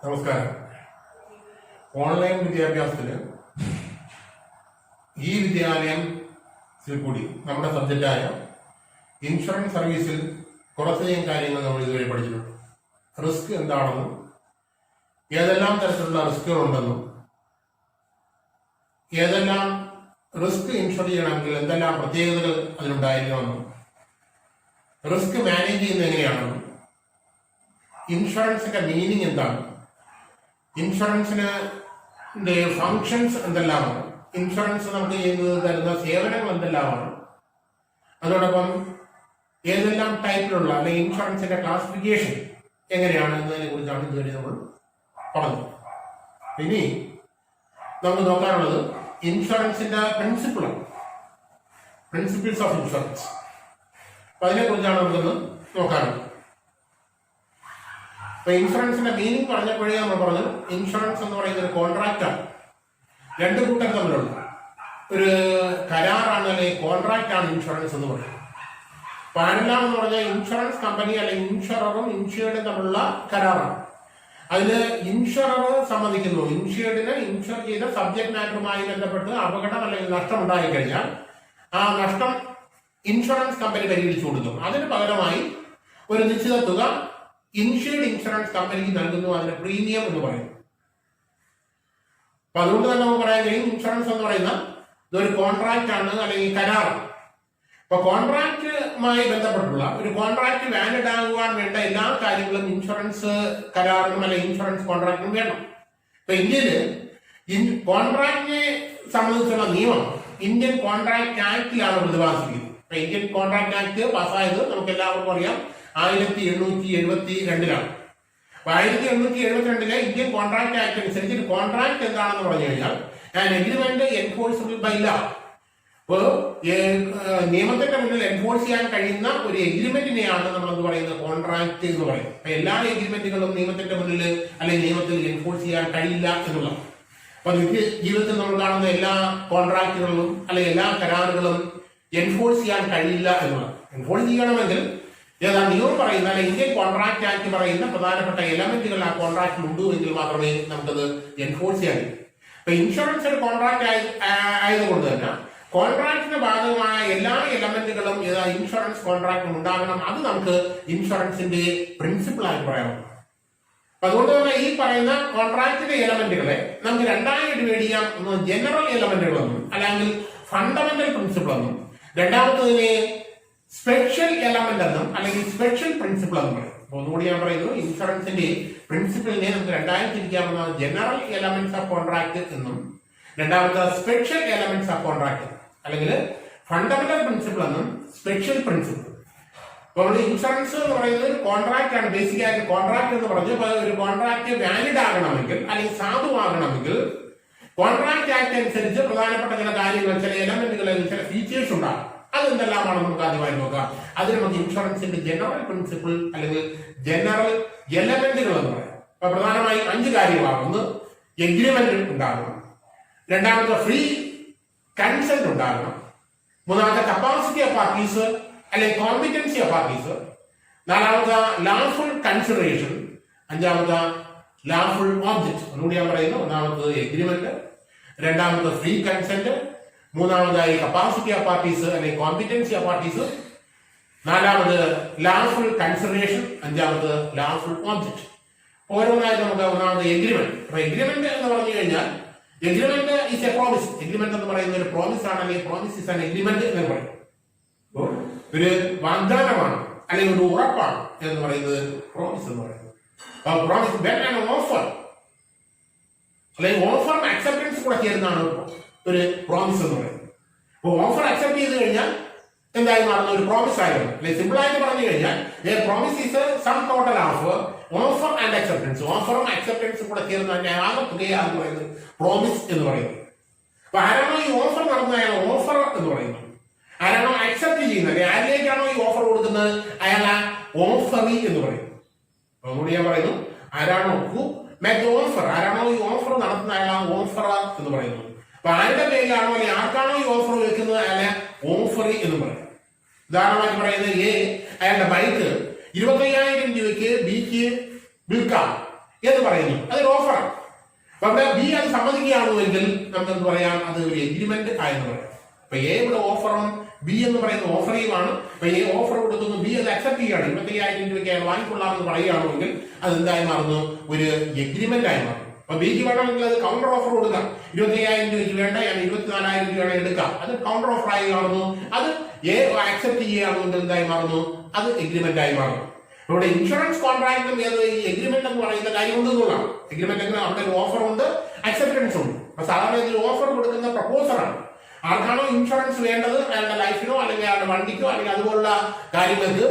നമസ്കാരം. ഓൺലൈൻ വിദ്യാഭ്യാസത്തിന് ഈ വിദ്യാലയത്തിൽ കൂടി നമ്മുടെ സബ്ജക്റ്റായ ഇൻഷുറൻസ് സർവീസിൽ കുറച്ചധികം കാര്യങ്ങൾ നമ്മൾ ഇതുവരെ പഠിച്ചിട്ടുണ്ട്. റിസ്ക് എന്താണെന്നും ഏതെല്ലാം തരത്തിലുള്ള റിസ്കുകൾ ഉണ്ടെന്നും ഏതെല്ലാം റിസ്ക് ഇൻഷുർ ചെയ്യണമെങ്കിൽ എന്തെല്ലാം പ്രത്യേകതകൾ അതിനുണ്ടായിരിക്കണമെന്നും റിസ്ക് മാനേജ് ചെയ്യുന്നത് എങ്ങനെയാണെന്നും ഇൻഷുറൻസിന്റെ മീനിങ് എന്താണ്, ഇൻഷുറൻസിന്റെ ഫങ്ഷൻസ് എന്തെല്ലാമാണ്, ഇൻഷുറൻസ് നമുക്ക് ചെയ്യുന്നത് തരുന്ന സേവനങ്ങൾ എന്തെല്ലാമാണ്, അതോടൊപ്പം ഏതെല്ലാം ടൈപ്പിലുള്ള അല്ലെങ്കിൽ ഇൻഷുറൻസിന്റെ ക്ലാസിഫിക്കേഷൻ എങ്ങനെയാണ് എന്നതിനെ കുറിച്ചാണ് ഇതുവരെ നമ്മൾ പറഞ്ഞത്. ഇനി നമുക്ക് നോക്കാനുള്ളത് ഇൻഷുറൻസിന്റെ പ്രിൻസിപ്പിൾസ് ഓഫ് ഇൻഷുറൻസ്. അപ്പൊ അതിനെക്കുറിച്ചാണ് നമുക്കൊന്ന് നോക്കാനുള്ളത്. അപ്പൊ ഇൻഷുറൻസിന്റെ മീനിങ് പറഞ്ഞപ്പോഴേ നമ്മൾ പറഞ്ഞു, ഇൻഷുറൻസ് എന്ന് പറയുന്ന ഒരു കോൺട്രാക്റ്റാണ്. രണ്ടു കൂട്ടർ തമ്മിലുള്ള ഒരു കരാറാണ് അല്ലെങ്കിൽ കോൺട്രാക്റ്റ് ആണ് ഇൻഷുറൻസ് എന്ന് പറയുന്നത്. പാരലാം എന്ന് പറഞ്ഞാൽ ഇൻഷുറൻസ് കമ്പനി അല്ലെങ്കിൽ ഇൻഷുററും ഇൻഷുർഡും തമ്മിലുള്ള കരാറാണ്. അതിന് ഇൻഷുറർ സമ്മതിക്കുന്നു, ഇൻഷുർഡിന് ഇൻഷുർ ചെയ്ത സബ്ജക്ട് മാറ്ററുമായി ബന്ധപ്പെട്ട് അപകടം അല്ലെങ്കിൽ നഷ്ടം ഉണ്ടായി കഴിഞ്ഞാൽ ആ നഷ്ടം ഇൻഷുറൻസ് കമ്പനി പരിഹരിച്ചു കൊടുക്കും. അതിന് പകരമായി ഒരു നിശ്ചിത തുക ഇൻഷുർഡ് ഇൻഷുറൻസ് കമ്പനിക്ക് നൽകുന്നു. അതിന്റെ പ്രീമിയം എന്ന് പറയുന്നു. അപ്പൊ അതുകൊണ്ട് തന്നെ നമുക്ക് പറയാൻ കഴിയും, ഇൻഷുറൻസ് എന്ന് പറയുന്ന ഇതൊരു കോൺട്രാക്റ്റ് ആണ് അല്ലെങ്കിൽ കരാറാണ്. അപ്പൊ കോൺട്രാക്റ്റുമായി ബന്ധപ്പെട്ടുള്ള ഒരു കോൺട്രാക്ട് വാലിഡ് ആകുവാൻ വേണ്ട എല്ലാ കാര്യങ്ങളും ഇൻഷുറൻസ് കരാറിനും അല്ലെങ്കിൽ ഇൻഷുറൻസ് കോൺട്രാക്റ്റിനും വേണം. ഇപ്പൊ ഇന്ത്യയില് കോൺട്രാക്റ്റിനെ സംബന്ധിച്ചുള്ള നിയമം ഇന്ത്യൻ കോൺട്രാക്ട് ആക്ടിലാണ് പ്രതിപാദിച്ചിരിക്കുന്നത്. ഇപ്പൊ ഇന്ത്യൻ കോൺട്രാക്ട് ആക്ട് പാസ്സായത് നമുക്ക് എല്ലാവർക്കും അറിയാം 1872. അപ്പൊ 1872 ഇന്ത്യൻ കോൺട്രാക്ട് ആക്ട് അനുസരിച്ച് കോൺട്രാക്ട് എന്താണെന്ന് പറഞ്ഞു കഴിഞ്ഞാൽ എഗ്രിമെന്റ് എൻഫോഴ്സിബിൾ ബൈ ലോ. അപ്പോൾ നിയമത്തിന്റെ മുന്നിൽ എൻഫോഴ്സ് ചെയ്യാൻ കഴിയുന്ന ഒരു എഗ്രിമെന്റിനെയാണ് നമ്മൾ എന്ത് പറയുന്നത്, കോൺട്രാക്ട് എന്ന് പറയുന്നത്. അപ്പൊ എല്ലാ എഗ്രിമെന്റുകളും നിയമത്തിന്റെ മുന്നിൽ അല്ലെങ്കിൽ നിയമത്തിൽ എൻഫോഴ്സ് ചെയ്യാൻ കഴിയില്ല എന്നുള്ളത്. അപ്പൊ നിത്യ ജീവിതത്തിൽ നമ്മൾ കാണുന്ന എല്ലാ കോൺട്രാക്റ്റുകളും അല്ലെങ്കിൽ എല്ലാ കരാറുകളും എൻഫോഴ്സ് ചെയ്യാൻ കഴിയില്ല എന്നുള്ളത്. എൻഫോഴ്സ് ചെയ്യണമെങ്കിൽ ഏതാ നിയമം പറയുന്ന അല്ലെങ്കിൽ ഇന്ത്യൻ കോൺട്രാക്ട് ആക്ട് പറയുന്ന പ്രധാനപ്പെട്ട എലമെന്റുകൾ ആ കോൺട്രാക്റ്റിൽ ഉണ്ട് എങ്കിൽ മാത്രമേ നമുക്കത് എൻഫോഴ്സ് ചെയ്യാൻ കഴിയൂ. അപ്പൊ ഇൻഷുറൻസ് ഒരു കോൺട്രാക്ട് ആയതുകൊണ്ട് തന്നെ കോൺട്രാക്ടിന്റെ ഭാഗമായ എല്ലാ എലമെന്റുകളും ഏതാ ഇൻഷുറൻസ് കോൺട്രാക്റ്റിൽ ഉണ്ടാകണം. അത് നമുക്ക് ഇൻഷുറൻസിന്റെ പ്രിൻസിപ്പിൾ ആയി പറയാവുന്നത്. അപ്പൊ അതുകൊണ്ട് തന്നെ ഈ പറയുന്ന കോൺട്രാക്ടിന്റെ എലമെന്റുകളെ നമുക്ക് രണ്ടായി ഡിവൈഡ് ചെയ്യാം. ഒന്ന് ജനറൽ എലമെന്റുകളെന്നും അല്ലെങ്കിൽ ഫണ്ടമെന്റൽ പ്രിൻസിപ്പിൾ എന്നും, രണ്ടാമത്തതിനെ സ്പെഷ്യൽ എലമെന്റ് എന്നും അല്ലെങ്കിൽ സ്പെഷ്യൽ പ്രിൻസിപ്പിൾ എന്നും പറയും. അപ്പൊ ഒന്നുകൂടി ഞാൻ പറയുന്നു, ഇൻഷുറൻസിന്റെ പ്രിൻസിപ്പിളിനെ നമുക്ക് രണ്ടായി തിരിക്കാവുന്ന ജനറൽ എലമെന്റ്സ് ഓഫ് കോൺട്രാക്ട് എന്നും രണ്ടാമത്തെ സ്പെഷ്യൽ എലമെന്റ്സ് ഓഫ് കോൺട്രാക്ട് അല്ലെങ്കിൽ ഫണ്ടമെന്റൽ പ്രിൻസിപ്പിൾ എന്നും സ്പെഷ്യൽ പ്രിൻസിപ്പിൾ. അപ്പോൾ ഇൻഷുറൻസ് എന്ന് പറയുന്നത് ഒരു കോൺട്രാക്ട് ആണ്. ബേസിക് ആയിട്ട് കോൺട്രാക്ട് എന്ന് പറഞ്ഞു ഒരു കോൺട്രാക്ട് വാലിഡ് ആകണമെങ്കിൽ അല്ലെങ്കിൽ സാധുവാകണമെങ്കിൽ കോൺട്രാക്ട് ആക്ട് അനുസരിച്ച് പ്രധാനപ്പെട്ട ചില കാര്യങ്ങൾ, ചില എലമെന്റുകൾ, ചില ഫീച്ചേഴ്സ് ഉണ്ടാകും. അതെന്തെല്ലാമാണെന്ന് നമുക്ക് ആദ്യമായി നോക്കാം. അതിന് നമുക്ക് ഇൻഷുറൻസിന്റെ ജനറൽ പ്രിൻസിപ്പിൾ അല്ലെങ്കിൽ ജനറൽ എലമെന്റുകൾ എന്ന് പറയാം. അപ്പൊ പ്രധാനമായും 5 കാര്യങ്ങളാണ്. ഒന്ന്, എഗ്രിമെന്റ് ഉണ്ടാകണം. രണ്ടാമത്തെ, ഫ്രീ കൺസെന്റ് ഉണ്ടാകണം. മൂന്നാമത്തെ, കപ്പാസിറ്റി ഓഫ് പാർട്ടീസ് അല്ലെങ്കിൽ കോമ്പിറ്റൻസി ഓഫ് പാർട്ടീസ്. നാലാമത്തെ, ലാഫുൾ കൺസിഡറേഷൻ. അഞ്ചാമത്തെ, ലാഫുൾ ഓബ്ജക്ട്. ഒന്നുകൂടി ഞാൻ പറയുന്നു, ഒന്നാമത്തത് എഗ്രിമെന്റ്, രണ്ടാമത്തെ ഫ്രീ കൺസെന്റ്, മൂന്നാമതായി കപ്പാസിറ്റി ഓഫ് പാർട്ടീസ് അല്ലെങ്കിൽ കോമ്പിറ്റൻസി ഓഫ് പാർട്ടീസ്, നാലാമത് ലാഫുൾ കൺസിഡറേഷൻ, അഞ്ചാമത് ലാഫുൾ ഓബ്ജക്ട്. ഓരോന്നായി നമുക്ക് ഒന്നാമത് എഗ്രിമെന്റ്. അപ്പൊ എഗ്രിമെന്റ് എന്ന് പറഞ്ഞു കഴിഞ്ഞാൽ agreement is A promise. Agreement എന്ന് പറയുന്ന ഒരു പ്രോമിസ് ആണ് അല്ലെങ്കിൽ പ്രോമിസ് ഈസ് ആൻ എഗ്രിമെന്റ് എന്ന് പറയും. ഒരു വാഗ്ദാനമാണ് അല്ലെങ്കിൽ ഒരു ഉറപ്പാണ് എന്ന് പറയുന്നത് പ്രോമിസ് എന്ന് പറയുന്നത്. പ്രോമിസ് വെൻ ആൻ ഓഫർ അല്ലെങ്കിൽ ഓഫർ അക്സെപ്റ്റൻസ് കൂടെ ചേരുന്നതാണ് ഒരു പ്രോമിസ് എന്ന് പറയുന്നത്. അപ്പൊ ഓഫർ അക്സെപ്റ്റ് ചെയ്ത് കഴിഞ്ഞാൽ എന്തായി മാറുന്ന ഒരു പ്രോമിസ് ആയിരുന്നു. അല്ലെങ്കിൽ സിമ്പിൾ ആയിട്ട് പറഞ്ഞു കഴിഞ്ഞാൽ promise is sum total offer and acceptance. ഓഫറും അക്സെപ്റ്റൻസും കൂടെ ചേർന്ന് ആകെ തുകയാണ് പറയുന്നത് പ്രോമിസ് എന്ന് പറയുന്നത്. അപ്പൊ ആരാണോ ഈ ഓഫർ നടന്ന അയാൾ ഓഫർ എന്ന് പറയുന്നത്, ആരാണോ അക്സെപ്റ്റ് ചെയ്യുന്നത്, ആരിലേക്കാണോ ഈ ഓഫർ കൊടുക്കുന്നത് അയാൾ ഓഫറി എന്ന് പറയുന്നു. അതുകൊണ്ട് ഞാൻ പറയുന്നു, ആരാണോ ഓഫർ, ആരാണോ ഈ ഓഫർ നടത്തുന്ന അയാൾ ഓഫർ എന്ന് പറയുന്നു. അപ്പൊ ആരുടെ പേരിലാണോ അല്ലെങ്കിൽ ആർക്കാണോ ഈ ഓഫർ വെക്കുന്നത് അയാളെ ഓഫറി എന്ന് പറയും. ഉദാഹരണമായിട്ട് പറയുന്നത്, അയാളുടെ ബൈക്ക് 25,000 രൂപയ്ക്ക് ബിക്ക് വിൽക്കാം എന്ന് പറയുന്നു. അതൊരു ഓഫറാണ്. അപ്പൊ അവിടെ ബി അത് സമ്മതിക്കുകയാണെങ്കിൽ നമുക്ക് എന്ത് പറയാം, അത് ഒരു എഗ്രിമെന്റ് ആയെന്ന് പറയാം. അപ്പൊ എ ഇവിടെ ഓഫറും ബി എന്ന് പറയുന്ന ഓഫറിയുമാണ്. അപ്പൊ എ ഓഫർ കൊടുക്കുന്നു, ബി അത് അക്സെപ്റ്റ് ചെയ്യുകയാണ്, 25,000 രൂപയ്ക്ക് വാങ്ങിക്കൊള്ളാമെന്ന് പറയുകയാണെങ്കിൽ അത് എന്തായി മാറുന്നു, ഒരു എഗ്രിമെന്റ് ആയി മാറുന്നു. അപ്പൊ ബിക്ക് വേണമെങ്കിൽ അത് കൗണ്ടർ ഓഫർ കൊടുക്കാം, 25,000 രൂപയ്ക്ക് വേണ്ട ഞാൻ 24,000 രൂപയാണ് എടുക്കാം, അത് കൗണ്ടർ ഓഫർ ആയി മാറുന്നു. അത് എ അക്സെപ്റ്റ് ചെയ്യുകയാണെങ്കിൽ എന്തായി മാറുന്നു, അത് എഗ്രിമെന്റ് ആയി മാറുന്നു. ഇവിടെ ഇൻഷുറൻസ് കോൺട്രാക്ടും ഈ എഗ്രിമെന്റ് എന്ന് പറയുന്ന കാര്യം ഉണ്ടെന്നുള്ളതാണ്. എഗ്രിമെന്റ് അവിടെ ഒരു ഓഫർ ഉണ്ട്, അക്സെപ്റ്റൻസ് ഉണ്ട്. അപ്പൊ സാധാരണ ഇതിൽ ഓഫർ കൊടുക്കുന്ന പ്രപ്പോസറാണ്. ആർക്കാണോ ഇൻഷുറൻസ് വേണ്ടത്, അയാളുടെ ലൈഫിനോ അല്ലെങ്കിൽ അയാളുടെ വണ്ടിക്കോ അല്ലെങ്കിൽ അതുപോലുള്ള കാര്യങ്ങൾക്ക്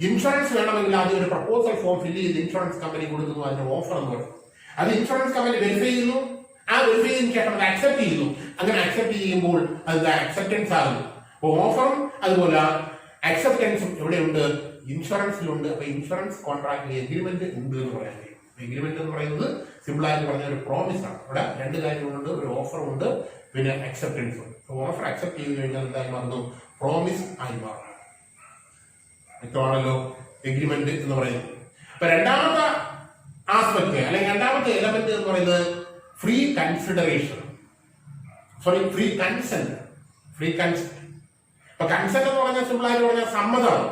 ഇൻഷുറൻസ് വേണമെങ്കിൽ ആദ്യം ഒരു പ്രപ്പോസൽ ഫോം ഫില്ല് ചെയ്ത് ഇൻഷുറൻസ് കമ്പനി കൊടുക്കുന്നു, അതിന് ഓഫർ എന്ന് പറയും. അത് ഇൻഷുറൻസ് കമ്പനി വെരിഫൈ ചെയ്യുന്നു, ആ വെരിഫൈ ചെയ്തതിനു ശേഷം അത് അക്സെപ്റ്റ് ചെയ്യുന്നു. അങ്ങനെ അക്സെപ്റ്റ് ചെയ്യുമ്പോൾ അത് അക്സെപ്റ്റൻസ് ആകുന്നു. അപ്പൊ ഓഫറും അതുപോലെ അക്സെപ്റ്റൻസും എവിടെയുണ്ട്, ഇൻഷുറൻസിലുണ്ട്. അപ്പൊ ഇൻഷുറൻസ് കോൺട്രാക്ട് എഗ്രിമെന്റ് ഉണ്ട് എന്ന് പറയാൻ കഴിയും. എഗ്രിമെന്റ് എന്ന് പറയുന്നത് സിമ്പിൾ ആയിട്ട് പറഞ്ഞ ഒരു പ്രോമിസ് ആണ്. ഇവിടെ രണ്ട് കാര്യങ്ങളുണ്ട്, ഒരു ഓഫർ ഉണ്ട്, പിന്നെ അക്സെപ്റ്റൻസ് ഉണ്ട്. ഓഫർ അക്സെപ്റ്റ് ചെയ്ത് കഴിഞ്ഞാൽ എന്തായി മാറുന്നു, പ്രോമിസ് ആയി മാറുന്നു. ഇത്രയാണല്ലോ എഗ്രിമെന്റ് എന്ന് പറയുന്നത്. അപ്പൊ രണ്ടാമത്തെ ആസ്പെക്ട് അല്ലെങ്കിൽ രണ്ടാമത്തെ എലമെന്റ് എന്ന് പറയുന്നത് ഫ്രീ കൺസിഡറേഷൻ, ഫ്രീ കൺസെന്റ്. അപ്പൊ കൺസെന്റ് എന്ന് പറഞ്ഞാൽ സിമ്പിൾ ആയിട്ട് പറഞ്ഞാൽ സമ്മതമാണ്.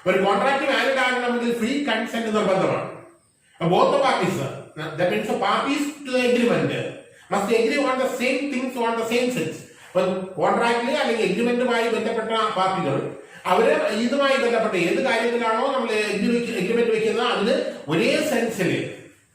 ഒരു കോൺട്രാക്ട് വാലിഡ് ആകണമെങ്കിൽ ഫ്രീ കൺസെന്റ് നിർബന്ധമാണ്. Both the parties, that means the parties to the agreement must agree on the same things on the same sense. അപ്പോൾ കോൺട്രാക്റ്റില് അല്ലെങ്കിൽ എഗ്രിമെന്റുമായി ബന്ധപ്പെട്ട പാർട്ടികൾ അവര് ഇതുമായി ബന്ധപ്പെട്ട ഏത് കാര്യത്തിലാണോ നമ്മൾ എഗ്രിമെന്റ് വെക്കുന്നത് അതിന് ഒരേ സെൻസിൽ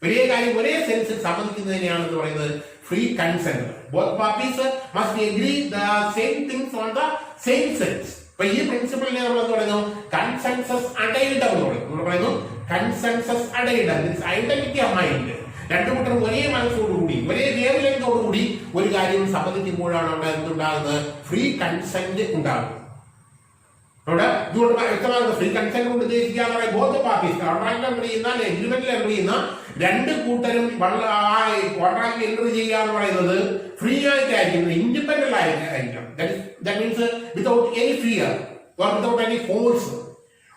ഒരേ കാര്യം ഒരേ സെൻസിൽ സമ്മതിക്കുന്നതിനെയാണെന്ന് പറയുന്നത് free consent. Both parties must agree the same things on the same sense. അപ്പൊ ഈ പ്രിൻസിപ്പിളിനെ നമ്മൾ എന്ന് പറയുന്നു കൺസെൻസസ് അഡൈഡ് എന്ന് പറയുന്നു. Consensus ad idem means identity of mind. രണ്ടു കൂട്ടരും ഒരേ മനസ്സോടുകൂടി ഒരേ വേവ്ലെങ്തോടുകൂടി ഒരു കാര്യം സമ്മതിക്കുമ്പോഴാണ് അവിടെ എന്തുണ്ടാകുന്നത്, ഫ്രീ കൺസെന്റ് ഉണ്ടാകുന്നത്. അവിടെ ഇതുകൊണ്ട് വ്യക്തമാകുന്നത് ഫ്രീ കൺസെന്റ് കൊണ്ട് ഉദ്ദേശിക്കുക എന്ന് പറയുന്നത് ബോത്ത് പാർട്ടീസ് കോൺട്രാക്ട് എൻട്രി ചെയ്യുന്ന അല്ലെങ്കിൽ എഗ്രിമെന്റിൽ എൻട്രി ചെയ്യുന്ന രണ്ട് കൂട്ടരും കോൺട്രാക്ട് എൻട്രി ചെയ്യുക എന്ന് പറയുന്നത് ഫ്രീ ആയിട്ടായിരിക്കും, ഇൻഡിപെൻഡന്റ് ആയിരിക്കണം. That means without any fear or without any force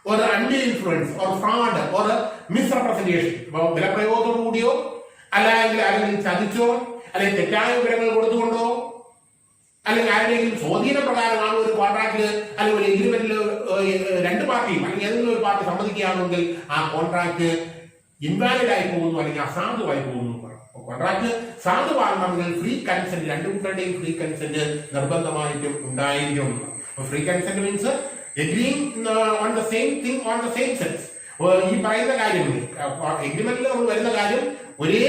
or undue influence or fraud or misrepresentation. അപ്പോൾ ബലപ്രയോഗത്തോടു കൂടിയോ അല്ലെങ്കിൽ ആരെങ്കിലും ചതിച്ചോ അല്ലെങ്കിൽ തെറ്റായ വിവരങ്ങൾ കൊടുത്തുകൊണ്ടോ അല്ലെങ്കിൽ ആരുടെയെങ്കിലും സ്വാധീന പ്രകാരമാണ് ഒരു കോൺട്രാക്ടില് അല്ലെങ്കിൽ ഒരു എഗ്രിമെന്റിൽ രണ്ട് പാർട്ടിയും അല്ലെങ്കിൽ ഏതെങ്കിലും ഒരു പാർട്ടി സമ്മതിക്കുകയാണെങ്കിൽ ആ കോൺട്രാക്ട് ഇൻവാലിഡ് ആയി പോകുന്നു അല്ലെങ്കിൽ അസാധുവായി പോകുന്നു. കോൺട്രാക്ട് സാധുവാകണമെങ്കിൽ ഫ്രീ കൺസെന്റ് രണ്ടു കൂട്ടരുടെയും ഫ്രീ കൺസെന്റ് നിർബന്ധമായിട്ടും ഉണ്ടായിരിക്കും. Free consent means എഗ്രിയിങ് on the same thing on the same sense. ഈ പറയുന്ന കാര്യങ്ങൾ എഗ്രിമെന്റിൽ നമ്മൾ വരുന്ന കാര്യം ഒരേ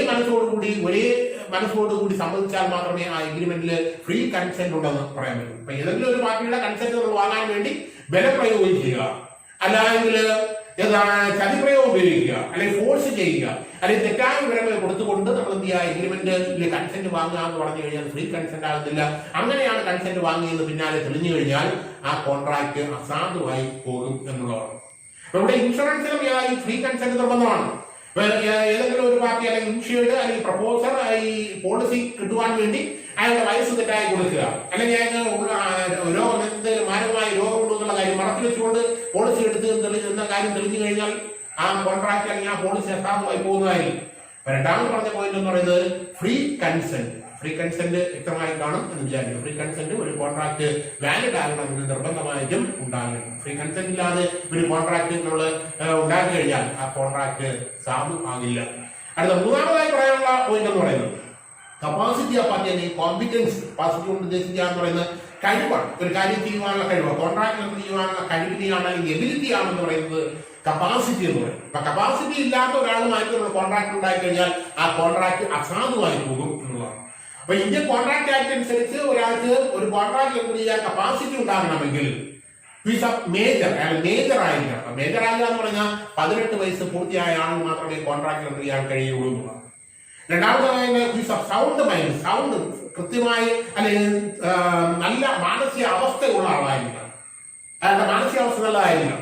മനസ്സോടുകൂടി സമ്മതിച്ചാൽ മാത്രമേ ആ എഗ്രിമെന്റിൽ ഫ്രീ കൺസെന്റ് ഉണ്ടെന്ന് പറയാൻ പറ്റൂ. അപ്പൊ ഏതെങ്കിലും ഒരു പാർട്ടിയുടെ കൺസെന്റ് നമ്മൾ വാങ്ങാൻ വേണ്ടി ബലപ്രയോഗിക്കുക അല്ലെങ്കിൽ ചതിപ്രയോഗം ഉപയോഗിക്കുക അല്ലെങ്കിൽ ഫോഴ്സ് ചെയ്യുക അല്ലെങ്കിൽ തെറ്റായ വിവരങ്ങൾ കൊടുത്തുകൊണ്ട് നമ്മൾ എന്ത് ചെയ്യുക, എഗ്രിമെന്റിൽ കൺസെന്റ് വാങ്ങുക എന്ന് പറഞ്ഞു കഴിഞ്ഞാൽ ഫ്രീ കൺസെന്റ് ആകുന്നില്ല. അങ്ങനെയാണ് കൺസെന്റ് വാങ്ങിയെന്ന് പിന്നാലെ തെളിഞ്ഞു കഴിഞ്ഞാൽ ആ കോൺട്രാക്ട് അസാധുവായി പോകും എന്നുള്ളതാണ്. ഇവിടെ ഇൻഷുറൻസിലും ഈ ഫ്രീ കൺസെന്റ് നിർബന്ധമാണ്. ഏതെങ്കിലും ഒരു പാർട്ടി അല്ലെങ്കിൽ ഇൻഷുർഡ് അല്ലെങ്കിൽ പ്രപ്പോസർ ഈ പോളിസി കിട്ടുവാൻ വേണ്ടി അയാളുടെ വയസ്സ് തെറ്റായി കൊടുക്കുക അല്ലെങ്കിൽ എന്തെങ്കിലും മാരകമായ രോഗമുണ്ടോ എന്നുള്ള കാര്യം മറച്ചു വെച്ചുകൊണ്ട് പോളിസി എടുത്ത് എന്ന കാര്യം തെളിഞ്ഞു കഴിഞ്ഞാൽ ആ കോൺട്രാക്ട് അല്ലെങ്കിൽ ആ പോളിസി അസാധുവായി പോകുന്നതായിരിക്കും. രണ്ടാമത് പറഞ്ഞ പോയിന്റ് എന്ന് പറയുന്നത് ഫ്രീ കൺസെന്റ്. ഫ്രീ കൺസെന്റ് വ്യക്തമായി കാണും എന്ന് വിചാരിക്കും. ഫ്രീ കൺസെന്റ് ഒരു കോൺട്രാക്ട് വാലിഡ് ആകണമെങ്കിൽ നിർബന്ധമായിട്ടും ഉണ്ടാകണം. ഫ്രീ കൺസെന്റ് ഇല്ലാതെ ഒരു കോൺട്രാക്ട് നമ്മൾ ഉണ്ടാക്കി കഴിഞ്ഞാൽ ആ കോൺട്രാക്ട് സാധു ആകില്ല. അടുത്ത മൂന്നാമതായി പറയാനുള്ള പോയിന്റ് എന്ന് പറയുന്നത് കപ്പാസിറ്റി ഓഫ് പാർട്ടി അല്ലെങ്കിൽ കോമ്പിറ്റൻസ്. കപ്പാസിറ്റി കൊണ്ട് ഉദ്ദേശിക്കുക എന്ന് പറയുന്നത് കഴിവാണ്, ഒരു കാര്യം ചെയ്യുവാനുള്ള കഴിവ്. കോൺട്രാക്ട് ചെയ്യുവാനുള്ള കഴിവിനെയാണ് അല്ലെങ്കിൽ എബിലിറ്റി ആണെന്ന് പറയുന്നത് കപ്പാസിറ്റി എന്ന് പറയും. അപ്പൊ കപ്പാസിറ്റി ഇല്ലാത്ത ഒരാളുമായിട്ട് നമ്മൾ കോൺട്രാക്ട് ഉണ്ടായി കഴിഞ്ഞാൽ ആ കോൺട്രാക്ട് അസാധുവായി പോകും എന്നുള്ളതാണ്. അപ്പൊ ഇന്ത്യൻ കോൺട്രാക്ട് ആക്ട് അനുസരിച്ച് ഒരാൾക്ക് ഒരു കോൺട്രാക്ട് എൻട്രി ചെയ്യാൻ കപ്പാസിറ്റി ഉണ്ടാകണമെങ്കിൽ മേജർ ആയിരിക്കണം. മേജർ ആകുക എന്ന് പറഞ്ഞാൽ 18 വയസ്സ് പൂർത്തിയായ ആളിന് മാത്രമേ കോൺട്രാക്ട് എൻട്രി ചെയ്യാൻ കഴിയുള്ളൂ എന്നുള്ളതാണ്. രണ്ടാമത്തെ സൗണ്ട് മൈൻഡ്, സൗണ്ട് കൃത്യമായി അല്ലെങ്കിൽ നല്ല മാനസിക അവസ്ഥയുള്ള ആളായിരിക്കണം. അയാളുടെ മാനസികാവസ്ഥ നല്ലതായിരിക്കണം.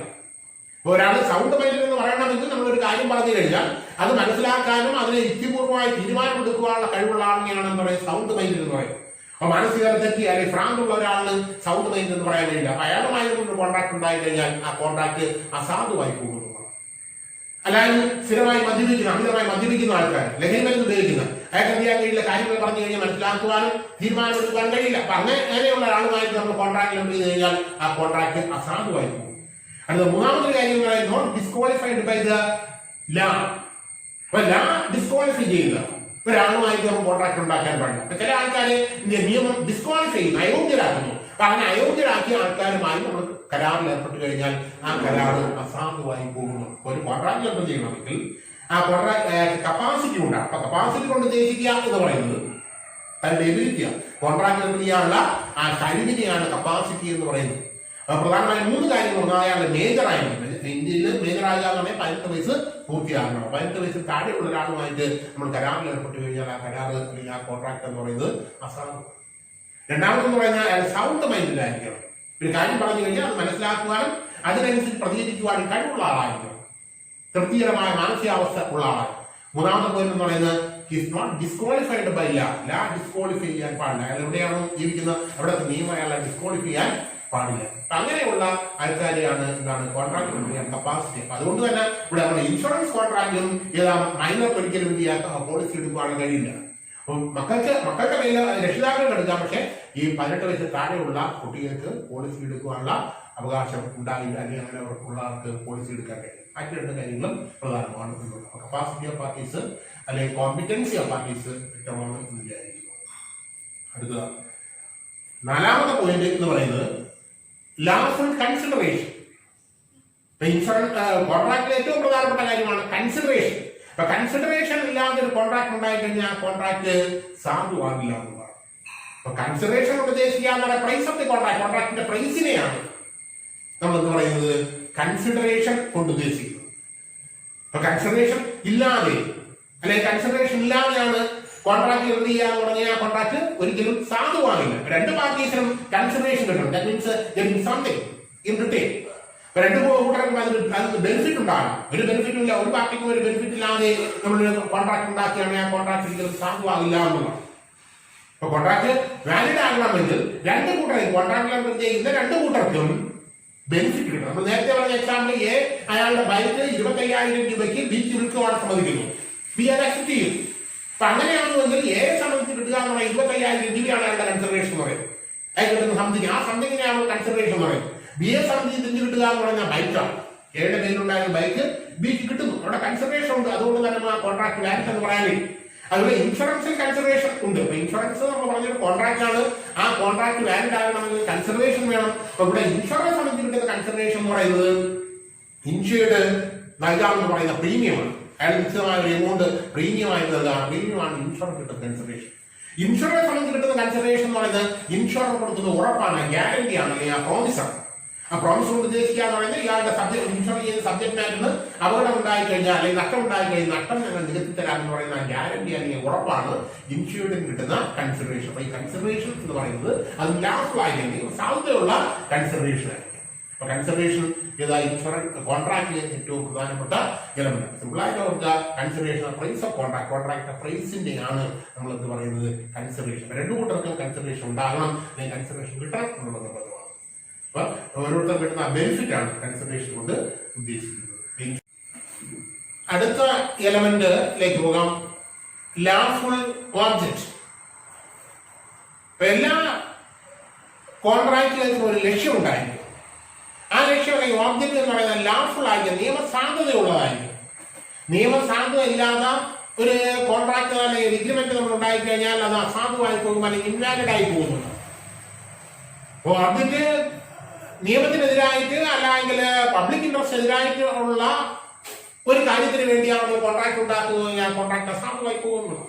ഒരാൾ സൗണ്ട് മൈൻഡിൽ എന്ന് പറയണമെങ്കിൽ നമ്മളൊരു കാര്യം പറഞ്ഞു കഴിഞ്ഞാൽ അത് മനസ്സിലാക്കാനും അതിനെ യുക്തിപൂർവമായി തീരുമാനമെടുക്കുവാനുള്ള കഴിവുള്ള ആളിനെയാണെന്ന് പറയുന്നത് സൗണ്ട് മൈൻഡ് എന്ന് പറയും. അപ്പൊ മാനസിക തെറ്റി അല്ലെങ്കിൽ ഭ്രാന്തുള്ള ഒരാളിന് സൗണ്ട് മൈൻഡ് എന്ന് പറയാൻ കഴിയില്ല. അപ്പൊ അയാളുമായി കൊണ്ട് കോൺട്രാക്ട് ഉണ്ടായി കഴിഞ്ഞാൽ ആ കോൺട്രാക്ട് അസാധുവായി പോകുന്നു. അല്ലാതെ സ്ഥിരമായി മദ്യപിക്കുന്ന അമിതമായി മദ്യപിക്കുന്ന ആൾക്കാർ, ലഹരി മരുന്ന് ഉപയോഗിക്കുന്ന, അയാൾക്ക് എന്ത് ചെയ്യാൻ കഴിയില്ല, കാര്യങ്ങൾ പറഞ്ഞു കഴിഞ്ഞാൽ മനസ്സിലാക്കുവാനും തീരുമാനമെടുക്കാൻ കഴിയില്ല. അപ്പൊ അങ്ങനെയുള്ള ഒരാളുമായിട്ട് നമ്മൾ കോൺട്രാക്ട് ചെയ്ത് കഴിഞ്ഞാൽ ആ കോൺട്രാക്ട് അസാധുവായി പോകും. അടുത്ത മൂന്നാമത്തെ കാര്യം നോട്ട് ഡിസ്ക്വാളിഫൈഡ് ബൈ ദ ലാ. അപ്പൊ ലാ ഡിസ്ക്വാളിഫൈ ചെയ്യുക ഒരാളുമായിട്ട് നമ്മൾ കോൺട്രാക്ട് ഉണ്ടാക്കാൻ പാടില്ല. അപ്പൊ ചില ആൾക്കാരെ നിയമം ഡിസ്ക്വാളിഫൈ ചെയ്യുന്നു, അയോഗ്യരാക്കുന്നു. അപ്പൊ അങ്ങനെ അയോഗ്യരാക്കിയ ആൾക്കാരുമായി നമ്മൾ കരാറിൽ ഏർപ്പെട്ട് കഴിഞ്ഞാൽ ആ കരാറ് അസാധുവായി പോകുന്നു. ഒരു കോൺട്രാക്ട് എന്ത് ചെയ്യണമെങ്കിൽ ആ കോൺട്രാക്ട് കപ്പാസിറ്റി ഉണ്ടാകും. അപ്പൊ കപ്പാസിറ്റി കൊണ്ട് ഉദ്ദേശിക്കുക എന്ന് പറയുന്നത് അതിന്റെ എബിലിറ്റിയാണ്. കോൺട്രാക്ട് എന്ത് ചെയ്യാനുള്ള ആ കഴിവിനെയാണ് കപ്പാസിറ്റി എന്ന് പറയുന്നത്. പ്രധാനമായും 3 കാര്യങ്ങൾ. അയാളുടെ മേജറായിരുന്നു ഇന്ത്യയിൽ മേജറാകുക എന്ന് പറഞ്ഞാൽ 18 വയസ്സ് പൂർത്തിയാകണം. 18 വയസ്സിൽ താഴെയുള്ള ഒരാളുമായിട്ട് നമ്മൾ കരാറിൽ ഏർപ്പെട്ട് കഴിഞ്ഞാൽ ആ കരാറ് അല്ലെങ്കിൽ ആ കോൺട്രാക്ട് എന്ന് പറയുന്നത് അസാധു. രണ്ടാമതെന്ന് പറഞ്ഞാൽ അയാൾ സൗണ്ട് മൈൻഡിലായിരിക്കണം. ഒരു കാര്യം പറഞ്ഞു കഴിഞ്ഞാൽ അത് മനസ്സിലാക്കുവാനും അതിനനുസരിച്ച് പ്രതികരിക്കുവാനും കഴിവുള്ള ആളായിരിക്കണം. തൃപ്തികരമായ മാനസികാവസ്ഥ ഉള്ള ആളാണ്. മൂന്നാമത്തെ പോയിന്റ് എന്ന് പറയുന്നത് ഹിസ് നോട്ട് ഡിസ്ക്വാളിഫൈഡ് ബൈ ലാ. ലാ ഡിസ്ക്വാളിഫൈ ചെയ്യാൻ പാടില്ല. അയാൾ എവിടെയാണോ ജീവിക്കുന്നത് അവിടുത്തെ നിയമം അയാളെ ഡിസ്ക്വാളിഫൈ ചെയ്യാൻ പാടില്ല. അങ്ങനെയുള്ള ആൾക്കാരെയാണ് എന്താണ് കോൺട്രാക്ട് ചെയ്യാൻ കപ്പാസിറ്റി. അപ്പൊ അതുകൊണ്ട് തന്നെ ഇവിടെ നമ്മുടെ ഇൻഷുറൻസ് കോൺട്രാക്റ്റും ഏതാ മൈനർ ഒരിക്കലും എന്ത് ചെയ്യാൻ പോളിസി എടുക്കുവാൻ കഴിയില്ല. അപ്പം മക്കൾക്ക് കയ്യിൽ രക്ഷിതാക്കൾ എടുക്കാം. പക്ഷെ ഈ 18 വയസ്സ് താഴെയുള്ള കുട്ടികൾക്ക് പോളിസി എടുക്കുവാനുള്ള അവകാശം ഉണ്ടായില്ല, അല്ലെങ്കിൽ അങ്ങനെ ഉള്ളവർക്ക് പോളിസി എടുക്കാൻ കഴിയും. മറ്റു 2 കാര്യങ്ങളും പ്രധാനമാണ്. കപ്പാസിറ്റി ഓഫ് പാർട്ടീസ് അല്ലെങ്കിൽ കോമ്പിറ്റൻസി ഓഫ് പാർട്ടീസ് വ്യക്തമാണ് എന്ന് വിചാരിക്കുന്നു. അടുത്ത 4ാമത്തെ പോയിന്റ് എന്ന് പറയുന്നത് ലാഫുൾ കൺസിഡറേഷൻ. ഇൻഷുറൻസ് കോൺട്രാക്റ്റിലെ ഏറ്റവും പ്രധാനപ്പെട്ട കാര്യമാണ് കൺസിഡറേഷൻ. അപ്പൊ കൺസിഡറേഷൻ ഇല്ലാതെ ഒരു കോൺട്രാക്ട് ഉണ്ടായി കഴിഞ്ഞാൽ ആ കോൺട്രാക്ട് സാധുവാകില്ല എന്നുള്ളതാണ്. അപ്പൊ കൺസിഡറേഷൻ ഉദ്ദേശിക്കുക എന്നുള്ള പ്രൈസ് ഓഫ് ദി കോൺട്രാക്ട്, കോൺട്രാക്ടിന്റെ പ്രൈസിനെയാണ് നമ്മൾ എന്ന് പറയുന്നത് കൺസിഡറേഷൻ കൊണ്ട് ഉദ്ദേശിക്കുന്നത്. അപ്പൊ കൺസിഡറേഷൻ ഇല്ലാതെ അല്ലെങ്കിൽ കൺസിഡറേഷൻ ഇല്ലാതെയാണ് കോൺട്രാക്ട് എന്ത് ചെയ്യുക എന്ന് പറഞ്ഞാൽ ആ കോൺട്രാക്ട് ഒരിക്കലും സാധുവാകില്ല. 2 പാർട്ടീസിനും കൺസിഡറേഷൻ കിട്ടണം. That means something in return. 2 കൂട്ടർക്കും അതിന് ബെനിഫിറ്റ് ഉണ്ടാകണം. ഒരു ബെനിഫിറ്റും ഇല്ല, ഒരു പാർട്ടിക്കും ഒരു ബെനിഫിറ്റ് ഇല്ലാതെ നമ്മൾ കോൺട്രാക്ട് ഉണ്ടാക്കിയാണെങ്കിൽ ആ കോൺട്രാക്ട് ഒരിക്കലും സാധുവാകില്ല എന്നുള്ളതാണ്. അപ്പൊ കോൺട്രാക്ട് വാലിഡ് ആകണമെങ്കിൽ 2 കൂട്ടരും കോൺട്രാക്ട് ചെയ്യുന്ന 2 കൂട്ടർക്കും ബെനിഫിറ്റ് കിട്ടണം. നമ്മൾ നേരത്തെ പറഞ്ഞ എക്സാമ്പിൾ എ അയാളുടെ ബൈക്ക് 25,000 രൂപയ്ക്ക് ബിക്ക് വിൽക്കുവാൻ സമ്മതിക്കുന്നു. ബി അത് അക്സെപ്റ്റ് ചെയ്യും. അപ്പൊ അങ്ങനെയാണെന്നുണ്ടെങ്കിൽ എ സംബന്ധിച്ച് കിട്ടുക എന്ന് പറയുന്നത് 25,000 രൂപയാണ് അയാളുടെ കൺസിഡറേഷൻ എന്ന് പറയുന്നത്. അയാൾ കിട്ടുന്ന സംതിങ്, ആ സംതിങ്ങിനെയാണ് കൺസിഡറേഷൻ എന്ന് പറയുന്നത്. ബി എ സംബന്ധിച്ച് തിരിഞ്ഞു കിട്ടുക എന്ന് പറഞ്ഞാൽ ബൈക്കാണ്. എയുടെ പേരിലുണ്ടായിരുന്ന ബൈക്ക് ബിക്ക് കിട്ടുന്നു. അവിടെ കൺസിഡറേഷൻ ഉണ്ട്. അതുകൊണ്ട് തന്നെ ആ കോൺട്രാക്ട് വാലിഡ് എന്ന് പറയാൻ കഴിയും. അതുപോലെ ഇൻഷുറൻസിൽ കൺസിഡറേഷൻ ഉണ്ട്. അപ്പൊ ഇൻഷുറൻസ് നമ്മൾ പറഞ്ഞൊരു കോൺട്രാക്ട് ആണ്. ആ കോൺട്രാക്ട് വാലിഡ് ആകണമെങ്കിൽ കൺസിഡറേഷൻ വേണം. അപ്പൊ ഇവിടെ ഇൻഷുറൻസ് സംബന്ധിച്ച് കിട്ടുന്ന കൺസിഡറേഷൻ എന്ന് പറയുന്നത് ഇൻഷുർഡ് നൽകാമെന്ന് പറയുന്ന പ്രീമിയമാണ്. അയാൾ നിശ്ചിതമായ ഒരു എമൗണ്ട് പ്രീമിയമായി നൽകുക. പ്രീമിയമാണ് ഇൻഷുറൻസ് കിട്ടുന്ന കൺസിഡറേഷൻ. ഇൻഷുറൻസ് സംബന്ധിച്ച് കിട്ടുന്ന കൺസിഡറേഷൻ എന്ന് പറയുന്നത് ഇൻഷുറർ കൊടുക്കുന്ന ഉറപ്പാണ്, ഗ്യാരണ്ടിയാണ്, അല്ലെങ്കിൽ ആ പ്രോമിസാണ്. ആ പ്രോമിസ് കൊണ്ട് ഉദ്ദേശിക്കുക എന്ന് പറയുന്നത് ഇയാളുടെ സബ്ജക്ട് ഇൻഷുർ ചെയ്യുന്ന സബ്ജക്ട് മാറ്ററിന് അപകടം ഉണ്ടായി കഴിഞ്ഞാൽ അല്ലെങ്കിൽ നഷ്ടം ഉണ്ടായി കഴിഞ്ഞാൽ നഷ്ടം ഞങ്ങൾ നികത്തി തരാമെന്ന് പറയുന്ന ഗ്യാരണ്ടി അല്ലെങ്കിൽ ഉറപ്പാണ് ഇൻഷുർഡിന് കിട്ടുന്ന കൺസിഡറേഷൻ. അപ്പൊ ഈ കൺസിഡറേഷൻ എന്ന് പറയുന്നത് അത് ലാസ്റ്റ് ആയിരിക്കും, സാധ്യതയുള്ള കൺസിഡറേഷൻ ആയിരിക്കും. അപ്പൊ കൺസിഡറേഷൻ ഏതാ ഇൻഷുറൻസ് കോൺട്രാക്റ്റിലെ ഏറ്റവും പ്രധാനപ്പെട്ട എലമെന്റ്. സിമ്പിളായിട്ട് ഓർക്കുക, consideration price of contract, contract പ്രൈസിന്റെ ആണ് നമ്മൾ എന്ത് പറയുന്നത് കൺസിഡറേഷൻ. 2 കൂട്ടർക്കും കൺസിഡറേഷൻ ഉണ്ടാകണം, അല്ലെങ്കിൽ കൺസിഡറേഷൻ കിട്ടണം എന്നുള്ളത് നിർബന്ധമാണ്. അപ്പൊ ഓരോരുത്തർ കിട്ടുന്ന ബെനിഫിറ്റ് ആണ് കൺസിഡറേഷൻ കൊണ്ട് ഉദ്ദേശിക്കുന്നത്. അടുത്ത എലമെന്റിലേക്ക് പോകാം, ലാഫുൾ ഓബ്ജക്റ്റ്. എല്ലാ കോൺട്രാക്റ്റിലേക്കും ഒരു ലക്ഷ്യം ഉണ്ടായിരിക്കും. ആ ലക്ഷ്യം അല്ലെങ്കിൽ ഓബ്ജക്റ്റ് എന്ന് പറയുന്നത് ലാഫുൾ ആയിരിക്കും, നിയമസാധുതയുള്ളതായിരിക്കും. നിയമസാധുത ഇല്ലാത്ത ഒരു കോൺട്രാക്ട് അല്ലെങ്കിൽ എഗ്രിമെന്റ് നമ്മൾ ഉണ്ടായി കഴിഞ്ഞാൽ അത് അസാധുവായി പോകും, അല്ലെങ്കിൽ ഇൻവാലിഡ് ആയി പോകുന്നുണ്ട്. അപ്പോൾ അതിന്റെ നിയമത്തിനെതിരായിട്ട് അല്ലെങ്കിൽ പബ്ലിക് ഇൻട്രസ്റ്റ് എതിരായിട്ട് ഉള്ള ഒരു കാര്യത്തിന് വേണ്ടിയാണ് കോൺട്രാക്ട് ഉണ്ടാക്കുന്നത്, ആ കോൺട്രാക്ട് അസാധുവായി പോകുന്നത്.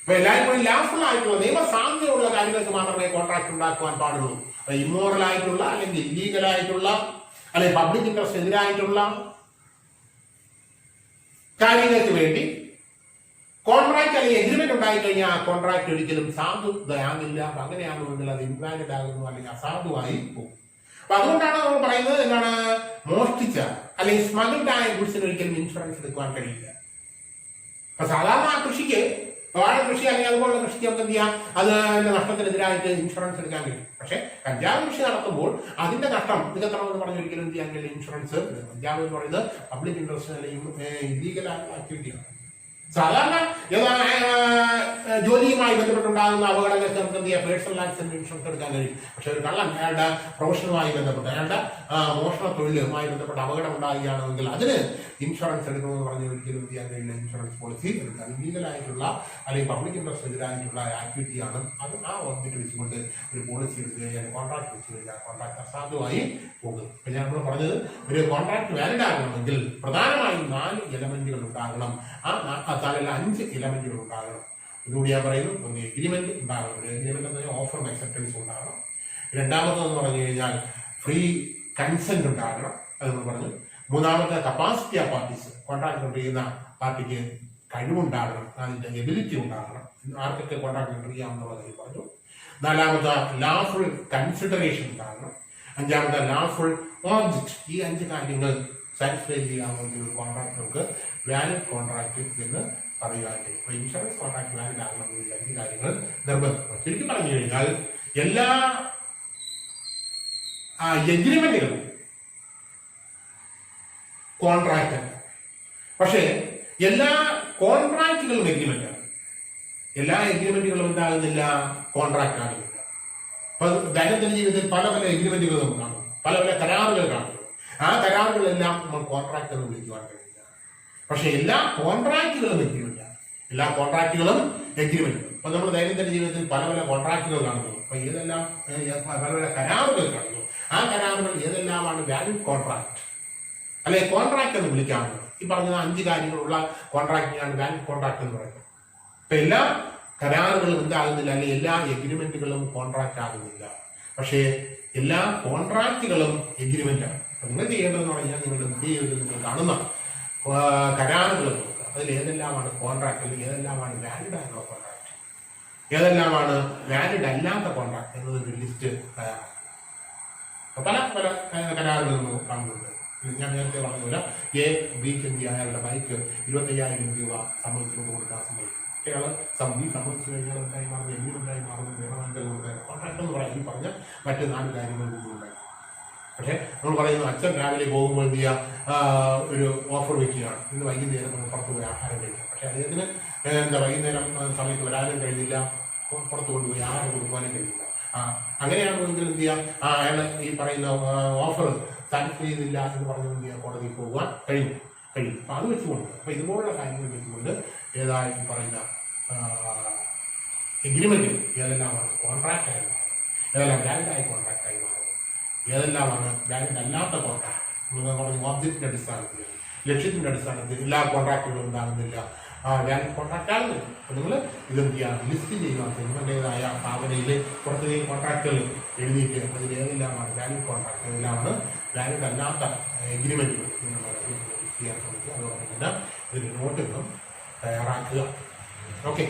അപ്പൊ എല്ലായ്പ്പോഴും ലാഫുൾ ആയിട്ടുള്ള നിയമസാധ്യതയുള്ള കാര്യങ്ങൾക്ക് മാത്രമേ കോൺട്രാക്ട് ഉണ്ടാക്കുവാൻ പാടുള്ളൂ. ഇമ്മോറൽ ആയിട്ടുള്ള അല്ലെങ്കിൽ ഇല്ലീഗൽ ആയിട്ടുള്ള അല്ലെങ്കിൽ പബ്ലിക് ഇൻട്രസ്റ്റ് എതിരായിട്ടുള്ള കാര്യങ്ങൾക്ക് വേണ്ടി കോൺട്രാക്ട് അല്ലെങ്കിൽ എഗ്രിമെന്റ് ഉണ്ടായി കഴിഞ്ഞാൽ ആ കോൺട്രാക്ട് ഒരിക്കലും സാധുതയാകില്ല. അപ്പൊ അങ്ങനെയാണെന്നുണ്ടെങ്കിൽ അത് ഇൻവാലിഡ് ആകുന്നു, അല്ലെങ്കിൽ അസാധുവായി പോകും. അപ്പൊ അതുകൊണ്ടാണ് നമ്മൾ പറയുന്നത് എന്താണ്, മോഷ്ടിച്ച അല്ലെങ്കിൽ സ്മഗിൾഡ് ആയ ഗുഡ്സിന് ഒരിക്കലും ഇൻഷുറൻസ് എടുക്കുവാൻ കഴിയില്ല. അപ്പൊ സാധാരണ ആ കൃഷിക്ക് വാഴ കൃഷി അല്ലെങ്കിൽ അതുപോലുള്ള കൃഷിക്ക് നമുക്ക് എന്ത് ചെയ്യാം, അതിന്റെ നഷ്ടത്തിനെതിരായിട്ട് ഇൻഷുറൻസ് എടുക്കാൻ കഴിയും. പക്ഷെ കഞ്ചാവ് കൃഷി നടത്തുമ്പോൾ അതിന്റെ നഷ്ടം നികത്തണമെന്ന് പറഞ്ഞ് ഒരിക്കലും എന്ത് ചെയ്യാൻ കഴിയില്ല, ഇൻഷുറൻസ്. കഞ്ചാവ് എന്ന് പറയുന്നത് പബ്ലിക് ഇൻട്രസ്റ്റ് അല്ലെങ്കിൽ ഇല്ലീഗൽ ആക്ടിവിറ്റിയാണ്. സാധാരണ ജോലിയുമായി ബന്ധപ്പെട്ടുണ്ടാകുന്ന അപകടങ്ങൾക്ക് നമുക്ക് എന്ത് ചെയ്യാം, പേഴ്സണൽ ആക്സിഡന്റ് ഇൻഷുറൻസ് എടുക്കാൻ കഴിയും. പക്ഷെ ഒരു കള്ളൻ അയാളുടെ പ്രൊഫഷനുമായി ബന്ധപ്പെട്ട് അയാളുടെ മോഷണ തൊഴിലുമായി ബന്ധപ്പെട്ട് അപകടം ഉണ്ടാകുകയാണെങ്കിൽ അതിന് ഇൻഷുറൻസ് എടുക്കണമെന്ന് പറഞ്ഞ് ഒരിക്കലും എന്ത് ചെയ്യാൻ കഴിയില്ല, ഇൻഷുറൻസ് പോളിസി എടുക്കാൻ. ഇല്ലീഗലായിട്ടുള്ള അല്ലെങ്കിൽ പബ്ലിക് ഇൻട്രസ്റ്റ് എതിരായിട്ടുള്ള ആക്ടിവിറ്റിയാണ്. അത് ആ ഓർബിറ്റ് വെച്ചുകൊണ്ട് ഒരു പോളിസി എടുത്തു കഴിഞ്ഞാൽ, കോൺട്രാക്ട് വെച്ച് കഴിഞ്ഞാൽ കോൺട്രാക്ട് അസാധുവായി പോകും. ഇപ്പൊ ഞാൻ നമ്മൾ പറഞ്ഞത് ഒരു കോൺട്രാക്ട് വാലിഡ് ആകണമെങ്കിൽ പ്രധാനമായും 4 എലമെന്റുകൾ ഉണ്ടാകണം. ആ 5 എലമെന്റുകൾ ഉണ്ടാകണം. ഇതുകൂടി ഞാൻ പറയുന്നു. ഒന്ന് എഗ്രിമെന്റ് ഉണ്ടാകണം. ഒരു എഗ്രിമെന്റ് എന്ന് പറഞ്ഞാൽ ഓഫറും അക്സെപ്റ്റൻസും ഉണ്ടാകണം. രണ്ടാമതെന്ന് പറഞ്ഞു കഴിഞ്ഞാൽ ഫ്രീ കൺസെന്റ് ഉണ്ടാകണം, അത് നമ്മൾ പറഞ്ഞു. മൂന്നാമത്തെ capacity of parties, contract enter ചെയ്യുന്ന പാർട്ടിക്ക് കഴിവുണ്ടാകണം, അതിന്റെ എബിലിറ്റി ഉണ്ടാകണം, ആർക്കൊക്കെ കോൺട്രാക്ട് എൻ്റർ ചെയ്യാമെന്നുള്ള കാര്യം പറഞ്ഞു. നാലാമത്തെ ലാഫുൾ കൺസിഡറേഷൻ ഉണ്ടാകണം. അഞ്ചാമത്തെ ലാഫുൾ ഓബ്ജക്ട്. ഈ 5 കാര്യങ്ങൾ സാറ്റിസ്ഫൈ ചെയ്യാമെങ്കിൽ ഒരു കോൺട്രാക്ട് നമുക്ക് വാലിഡ് കോൺട്രാക്ട് എന്ന് പറയുവാനായി. അപ്പൊ ഇൻഷുറൻസ് കോൺട്രാക്ട് വാലിഡ് ആകണമെങ്കിൽ 5 കാര്യങ്ങൾ നിർബന്ധം. ശരിക്കും പറഞ്ഞു കഴിഞ്ഞാൽ എല്ലാ എഗ്രിമെന്റുകളും കോൺട്രാക്ട്, പക്ഷേ എല്ലാ കോൺട്രാക്റ്റുകളും എഗ്രിമെന്റാണ്. എല്ലാ എഗ്രിമെന്റുകളും എന്താകുന്നില്ല, കോൺട്രാക്ട് ആകുന്നില്ല. അപ്പൊ ദൈനംദിന ജീവിതത്തിൽ പല പല എഗ്രിമെന്റുകൾ നമുക്ക് കാണും, പല പല കരാറുകൾ കാണുന്നു. ആ കരാറുകളെല്ലാം നമ്മൾ കോൺട്രാക്ട് എന്ന് വിളിക്കുവാൻ കഴിയില്ല. പക്ഷെ എല്ലാ കോൺട്രാക്റ്റുകളും എഗ്രിമെന്റാണ്. എല്ലാ കോൺട്രാക്റ്റുകളും എഗ്രിമെന്റ്. അപ്പൊ നമ്മൾ ദൈനംദിന ജീവിതത്തിൽ പല പല കോൺട്രാക്റ്റുകൾ കാണുന്നു. അപ്പൊ ഏതെല്ലാം പല പല കരാറുകൾ കാണുന്നു. ആ കരാറുകൾ ഏതെല്ലാമാണ് വാലിഡ് കോൺട്രാക്ട് അല്ലെ കോൺട്രാക്ട് എന്ന് വിളിക്കാവുന്നത്. ഈ പറഞ്ഞ 5 കാര്യങ്ങളുള്ള കോൺട്രാക്റ്റിനാണ് വാലിഡ് കോൺട്രാക്ട് എന്ന് പറയുന്നത്. ഇപ്പൊ എല്ലാ കരാറുകളും എന്താകുന്നില്ല, അല്ലെങ്കിൽ എല്ലാ എഗ്രിമെന്റുകളും കോൺട്രാക്ട് ആകുന്നില്ല. പക്ഷേ എല്ലാ കോൺട്രാക്റ്റുകളും എഗ്രിമെന്റാണ്. നിങ്ങൾ ചെയ്യേണ്ടതെന്ന് പറഞ്ഞാൽ നിങ്ങളുടെ ജീവിതത്തിൽ നിങ്ങൾ കാണുന്ന കരാറുകൾ നോക്കുക. അതിൽ ഏതെല്ലാമാണ് കോൺട്രാക്ട്, അല്ലെങ്കിൽ ഏതെല്ലാമാണ് വാലിഡ് ആയിട്ടുള്ള കോൺട്രാക്ട്, ഏതെല്ലാമാണ് വാലിഡ് അല്ലാത്ത കോൺട്രാക്ട് എന്നതൊരു ലിസ്റ്റ് തയ്യാറാണ്. പല പല കരാറുകൾ നമ്മൾ കാണുന്നുണ്ട്. ഞാൻ നേരത്തെ പറഞ്ഞ എ ബിക്ക് എന്ത് ചെയ്യാൻ അയാളുടെ ബൈക്ക് 25,000 രൂപ സമ്മതിച്ചുകൊണ്ട് കൊടുക്കാൻ സമ്മതിക്കും. അയാൾ സമ്മതിച്ചു കഴിഞ്ഞാൽ എന്തായി മാറുന്നത്, എഗ്രിമെന്റായി മാറുന്നത് വേണമെങ്കിൽ കോൺട്രാക്ട് എന്ന് പറയാം. ഈ പറഞ്ഞ മറ്റ് 4 കാര്യങ്ങൾ ഉണ്ടായി. പക്ഷെ നമ്മൾ പറയുന്നു, അച്ഛൻ രാവിലെ പോകുമ്പോൾ എന്ത് ചെയ്യുക, ഒരു ഓഫർ വെക്കുകയാണ്, ഇന്ന് വൈകുന്നേരം നമ്മൾ പുറത്ത് പോയി ആഹാരം കഴിക്കാം. പക്ഷെ അദ്ദേഹത്തിന് എന്താ വൈകുന്നേരം സമയത്ത് വരാനും കഴിയില്ല, പുറത്ത് കൊണ്ടുപോയി ആഹാരം കൊടുക്കാനും കഴിയില്ല. അങ്ങനെയാണെങ്കിൽ എന്ത് ചെയ്യാം, അയാൾ ഈ പറയുന്ന ഓഫർ സാറ്റിസ്ഫൈ ചെയ്തില്ല എന്ന് പറഞ്ഞു എന്ത് ചെയ്യാം, കോടതിയിൽ പോകാൻ കഴിയും. അപ്പൊ അത് വെച്ചുകൊണ്ട്, അപ്പൊ ഇതുപോലുള്ള കാര്യങ്ങൾ വെച്ചുകൊണ്ട് ഏതായി പറയുന്ന എഗ്രിമെന്റ് ഏതെല്ലാമാണ് കോൺട്രാക്ട് ആയി മാറുന്നത്, ഏതെല്ലാം വാലിഡായി കോൺട്രാക്ട് ആയി മാറുന്നത്, ഏതെല്ലാമാണ് വാലിഡ് അല്ലാത്ത കോൺട്രാക്ട്. പറഞ്ഞു ഓബ്ജക്റ്റിന്റെ അടിസ്ഥാനത്തിൽ, ലക്ഷ്യത്തിന്റെ അടിസ്ഥാനത്തിൽ എല്ലാ കോൺട്രാക്റ്റുകളും ഉണ്ടാകുന്നില്ല, വാലിഡ് കോൺട്രാക്ട് ആകുന്നില്ല. അപ്പൊ നിങ്ങൾ ഇതെന്ത് ചെയ്യാം, ലിസ്റ്റ് ചെയ്യുക. നിങ്ങളുടേതായ ഭാവനയിൽ കുറച്ച് കോൺട്രാക്റ്റുകൾ എഴുതിയിട്ട് അതിൽ ഏതെല്ലാമാണ് വാലിഡ് കോൺട്രാക്ട്, ഏതെല്ലാമാണ് വാലിഡ് അല്ലാത്ത എഗ്രിമെന്റുകൾ ചെയ്യാൻ ശ്രമിക്കുക. അതുപോലെ തന്നെ ഇതിന് നോട്ടുകളും തയ്യാറാക്കുക. ഓക്കെ.